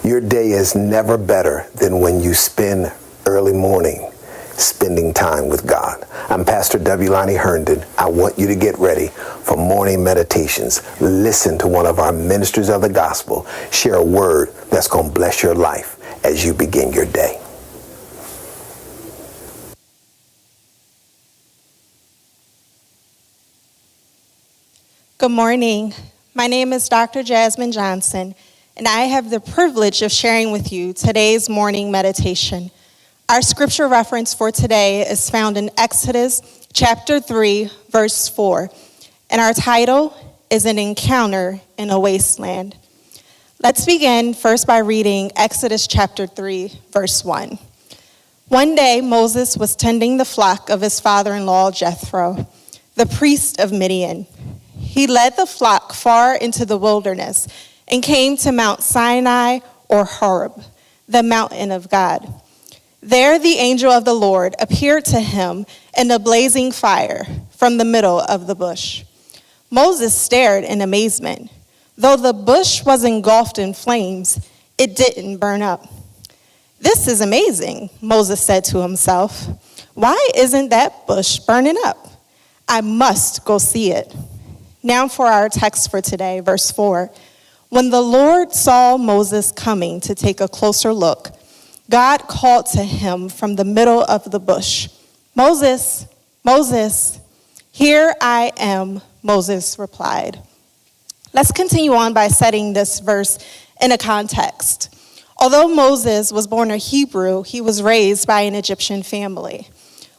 Your day is never better than when you spend early morning spending time with God. I'm Pastor W. Lonnie Herndon. I want you to get ready for morning meditations. Listen to one of our ministers of the gospel share a word that's going to bless your life as you begin your day. Good morning. My name is Dr. Jasmine Johnson, and I have the privilege of sharing with you today's morning meditation. Our scripture reference for today is found in Exodus chapter 3, verse 4, and our title is An Encounter in a Wasteland. Let's begin first by reading Exodus chapter 3, verse 1. One day Moses was tending the flock of his father-in-law Jethro, the priest of Midian. He led the flock far into the wilderness and came to Mount Sinai or Horeb, the mountain of God. There the angel of the Lord appeared to him in a blazing fire from the middle of the bush. Moses stared in amazement. Though the bush was engulfed in flames, it didn't burn up. "This is amazing," Moses said to himself. "Why isn't that bush burning up? I must go see it." Now for our text for today, verse 4. When the Lord saw Moses coming to take a closer look, God called to him from the middle of the bush, "Moses, Moses." "Here I am," Moses replied. Let's continue on by setting this verse in a context. Although Moses was born a Hebrew, he was raised by an Egyptian family.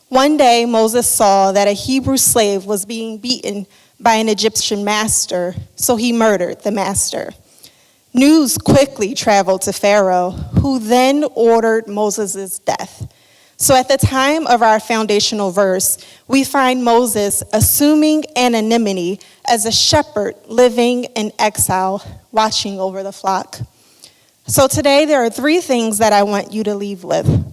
One day, Moses saw that a Hebrew slave was being beaten by an Egyptian master, so he murdered the master. News quickly traveled to Pharaoh, who then ordered Moses' death. So at the time of our foundational verse, we find Moses assuming anonymity as a shepherd living in exile, watching over the flock. So today there are three things that I want you to leave with.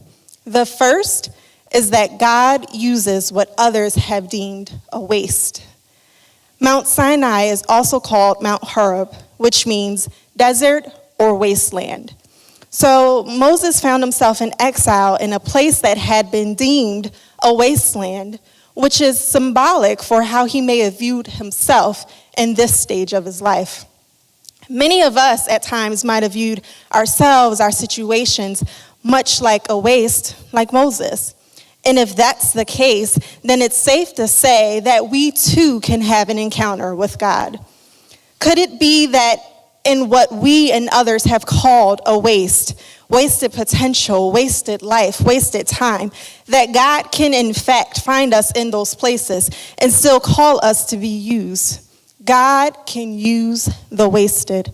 The first is that God uses what others have deemed a waste. Mount Sinai is also called Mount Horeb, which means desert or wasteland. So Moses found himself in exile in a place that had been deemed a wasteland, which is symbolic for how he may have viewed himself in this stage of his life. Many of us at times might have viewed ourselves, our situations, much like a waste, like Moses. And if that's the case, then it's safe to say that we too can have an encounter with God. Could it be that in what we and others have called a waste, wasted potential, wasted life, wasted time, that God can in fact find us in those places and still call us to be used? God can use the wasted.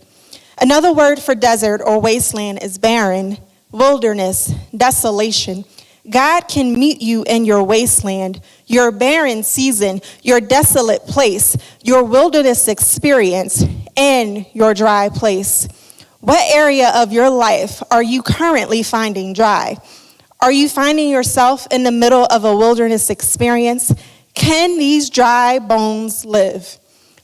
Another word for desert or wasteland is barren, wilderness, desolation. God can meet you in your wasteland, your barren season, your desolate place, your wilderness experience, and your dry place. What area of your life are you currently finding dry? Are you finding yourself in the middle of a wilderness experience? Can these dry bones live?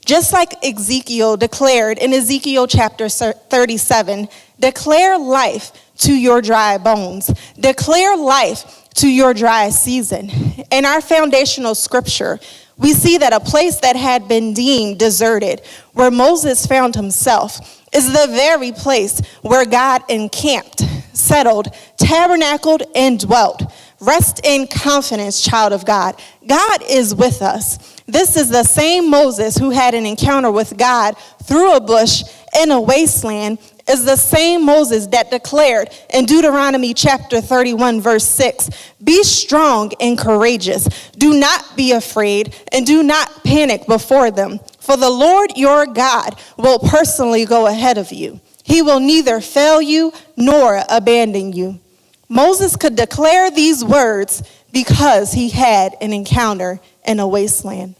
Just like Ezekiel declared in Ezekiel chapter 37, declare life to your dry bones. Declare life to your dry season. In our foundational scripture, we see that a place that had been deemed deserted, where Moses found himself, is the very place where God encamped, settled, tabernacled, and dwelt. Rest in confidence, child of God. God is with us. This is the same Moses who had an encounter with God through a bush in a wasteland, is the same Moses that declared in Deuteronomy chapter 31, verse 6, "Be strong and courageous. Do not be afraid and do not panic before them. For the Lord your God will personally go ahead of you. He will neither fail you nor abandon you." Moses could declare these words because he had an encounter in a wasteland.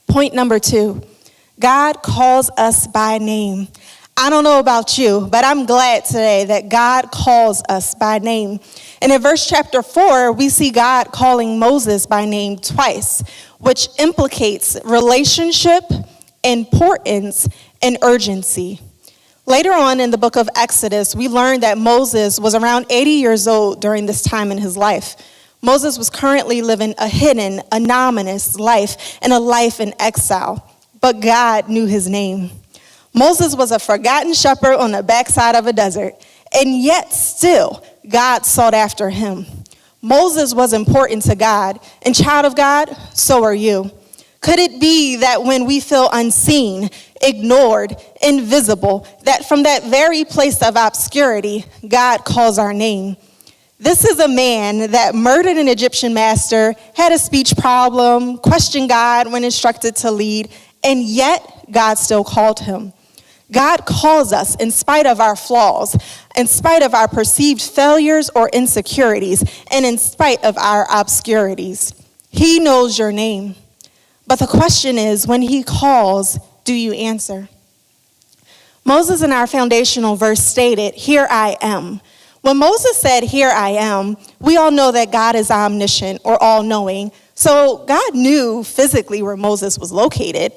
Point number 2, God calls us by name. I don't know about you, but I'm glad today that God calls us by name. And in verse chapter 4, we see God calling Moses by name twice, which implicates relationship, importance, and urgency. Later on in the book of Exodus, we learn that Moses was around 80 years old during this time in his life. Moses was currently living a hidden, anonymous life and a life in exile, but God knew his name. Moses was a forgotten shepherd on the backside of a desert, and yet still God sought after him. Moses was important to God, and child of God, so are you. Could it be that when we feel unseen, ignored, invisible, that from that very place of obscurity, God calls our name? This is a man that murdered an Egyptian master, had a speech problem, questioned God when instructed to lead, and yet God still called him. God calls us in spite of our flaws, in spite of our perceived failures or insecurities, and in spite of our obscurities. He knows your name. But the question is, when he calls, do you answer? Moses in our foundational verse stated, "Here I am." When Moses said, "Here I am," we all know that God is omniscient or all-knowing. So God knew physically where Moses was located.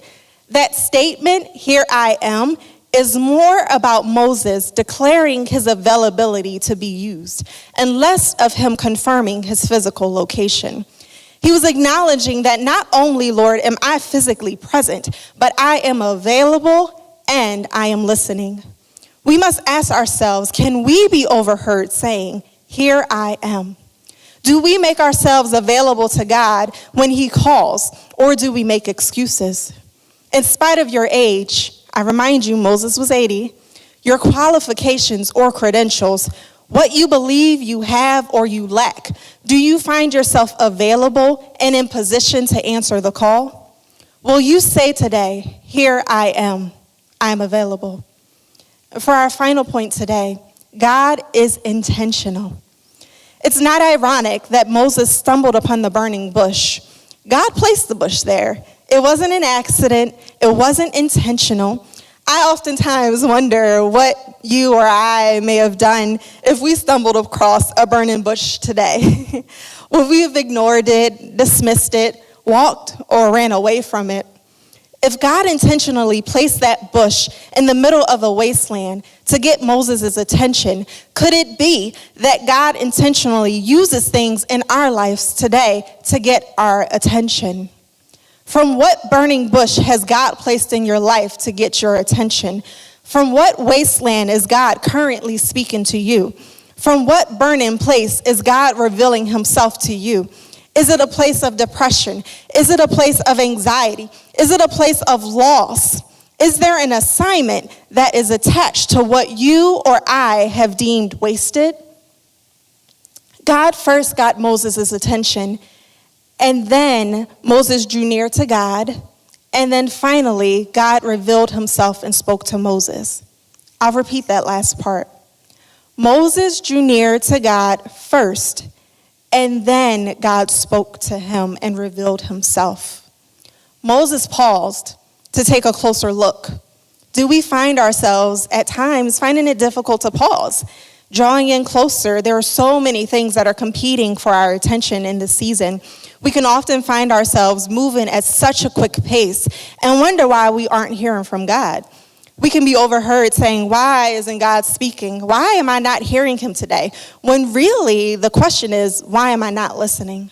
That statement, "Here I am," is more about Moses declaring his availability to be used and less of him confirming his physical location. He was acknowledging that not only, Lord, am I physically present, but I am available and I am listening. We must ask ourselves, can we be overheard saying, "Here I am"? Do we make ourselves available to God when he calls, or do we make excuses? In spite of your age, I remind you, Moses was 80, your qualifications or credentials, what you believe you have or you lack, do you find yourself available and in position to answer the call? Will you say today, "Here I am available"? For our final point today, God is intentional. It's not ironic that Moses stumbled upon the burning bush. God placed the bush there. It wasn't an accident. It wasn't intentional. I oftentimes wonder what you or I may have done if we stumbled across a burning bush today. Would we have ignored it, dismissed it, walked, or ran away from it? If God intentionally placed that bush in the middle of a wasteland to get Moses' attention, could it be that God intentionally uses things in our lives today to get our attention? From what burning bush has God placed in your life to get your attention? From what wasteland is God currently speaking to you? From what burning place is God revealing himself to you? Is it a place of depression? Is it a place of anxiety? Is it a place of loss? Is there an assignment that is attached to what you or I have deemed wasted? God first got Moses' attention, and then Moses drew near to God, and then finally God revealed himself and spoke to Moses. I'll repeat that last part. Moses drew near to God first, and then God spoke to him and revealed himself. Moses paused to take a closer look. Do we find ourselves at times finding it difficult to pause? Drawing in closer, there are so many things that are competing for our attention in this season. We can often find ourselves moving at such a quick pace and wonder why we aren't hearing from God. We can be overheard saying, "Why isn't God speaking? Why am I not hearing him today?" When really the question is, why am I not listening?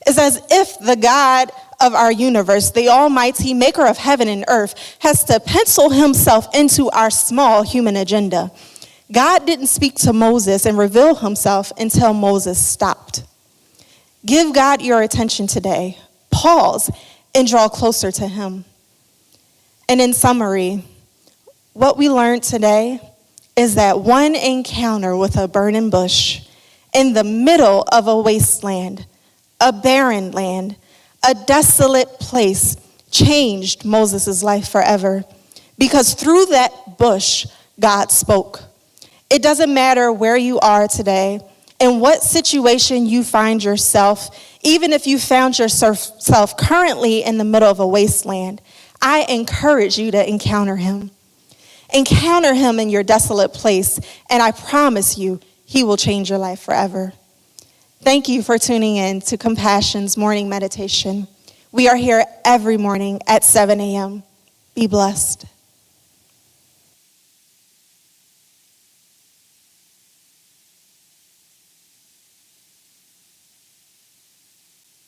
It's as if the God of our universe, the almighty maker of heaven and earth, has to pencil himself into our small human agenda. God didn't speak to Moses and reveal himself until Moses stopped. Give God your attention today. Pause and draw closer to him. And in summary, what we learned today is that one encounter with a burning bush in the middle of a wasteland, a barren land, a desolate place, changed Moses' life forever. Because through that bush, God spoke. It doesn't matter where you are today, in what situation you find yourself, even if you found yourself currently in the middle of a wasteland, I encourage you to encounter him. Encounter him in your desolate place, and I promise you, he will change your life forever. Thank you for tuning in to Compassion's morning meditation. We are here every morning at 7 a.m. Be blessed.